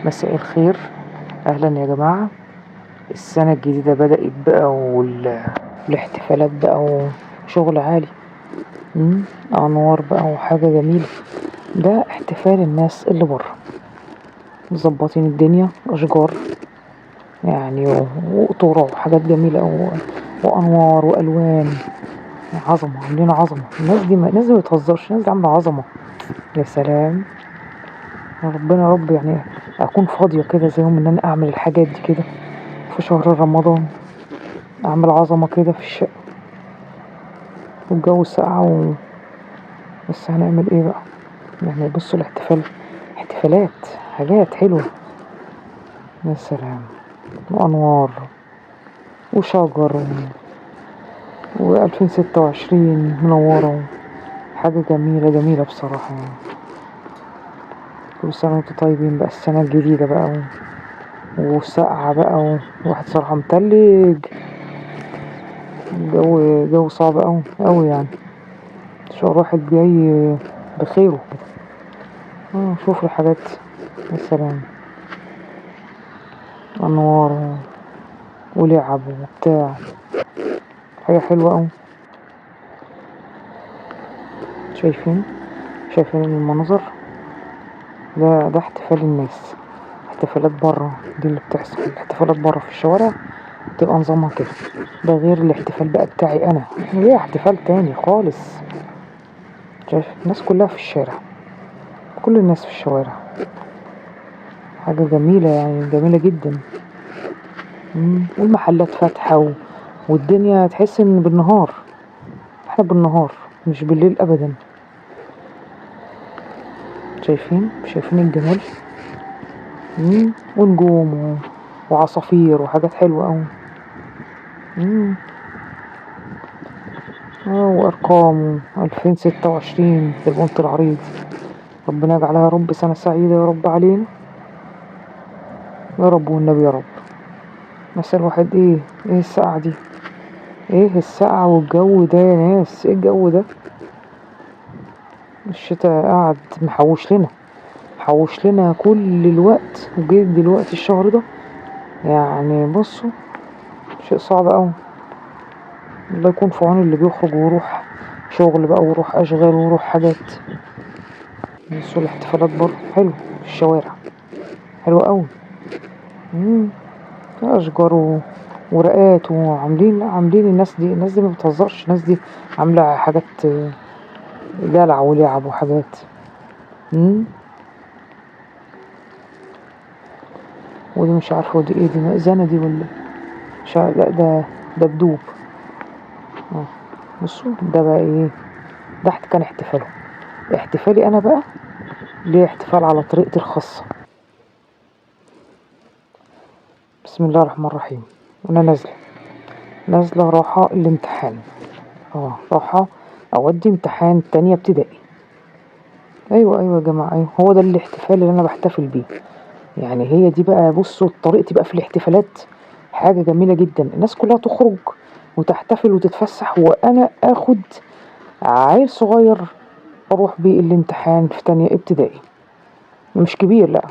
مساء الخير، اهلا يا جماعة. السنة الجديدة بدأت بقى والاحتفالات بقى وشغل عالي. انوار بقى وحاجة جميلة. ده احتفال الناس اللي بره مظبطين الدنيا، اشجار يعني وقطورة وحاجات جميلة وانوار والوان. عظمة، عاملين عظمة. الناس دي ما بتهزرش، الناس دي عاملة عظمة. يا سلام، ربنا يا رب يعني اكون فاضية كده زيهم ان انا اعمل الحاجات دي كده في شهر رمضان. اعمل عظمة كده في الشقة والجو ساقع بس هنعمل ايه بقى؟ يعني بصوا الاحتفال، احتفالات حاجات حلوة. يا سلام، وانوار وشجر و2026 منورة. حاجة جميلة جميلة بصراحة يعني. كل سنة وانتم طيبين بقى، السنة الجديدة بقى وساقعة بقى وواحد صراحة متلج. جو صعب أوي أوي يعني. شو الواحد جاي بخيره كده. شوف الحاجات. يا سلام، انوار ولعب وبتاع، حاجة حلوة اوي. شايفين المنظر ده احتفال الناس. احتفالات بره دي اللي بتحصل، الاحتفالات بره في الشوارع تبقى نظامها كده. ده غير الاحتفال بقى بتاعي انا ليه احتفال تاني خالص. شايف الناس كلها في الشارع، كل الناس في الشوارع. حاجة جميلة يعني، جميلة جدا. والمحلات فاتحة والدنيا تحس ان بالنهار. احنا بالنهار مش بالليل ابدا. شايفين الجمال. ونجوم وعصافير وحاجات حلوة اوي. وارقام 2026 في البنط العريض. ربنا يجعلها يا رب سنة سعيدة يا رب علينا، يا رب والنبي يا رب. بس الواحد ايه السقعة دي؟ ايه السقعة والجو ده يا ناس؟ ايه الجو ده؟ الشتاء قاعد محوش لنا كل الوقت، وجاي دلوقتي الشهر ده يعني. بصوا، شيء صعب اوي. الله يكون في عون اللي بيخرج ويروح شغل بقى ويروح اشغال ويروح حاجات. بصوا الاحتفالات بره حلو في الشوارع، حلو قوي. اشجار ورقات عاملين الناس دي ما بتهزرش. الناس دي عامله حاجات دلع ولعب وحاجات. ودي مش عارفه ودي ايه، دي مأذنة دي ولا مش عارف. لا ده بدوب. بصوا ده بقى ايه؟ ده كان احتفالي انا بقى. ليه احتفال على طريقتي الخاصة. بسم الله الرحمن الرحيم. انا نازلة راحة الامتحان. راحة اودي امتحان تانية ابتدائي. ايوه يا جماعة، ايوه هو ده الاحتفال اللي انا بحتفل بيه. يعني هي دي بقى، بصوا طريقتي بقى في الاحتفالات حاجة جميلة جدا. الناس كلها تخرج وتحتفل وتتفسح، وانا اخد عيل صغير اروح بيه الامتحان في تانية ابتدائي. مش كبير، لا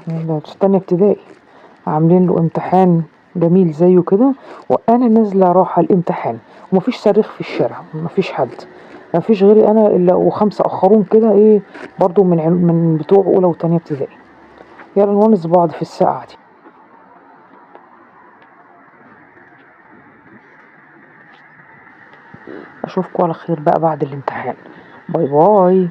في تانية ابتدائي. عاملين له امتحان جميل زيه كده، وانا نازله رايحه الامتحان. ومفيش صريخ في الشارع، مفيش حد، مفيش غيري انا الا وخمسه اخرون كده برضو من بتوع اولى وتانية ابتدائي. يلا نونس بعض في الساعه دي. اشوفكم على خير بقى بعد الامتحان. باي باي.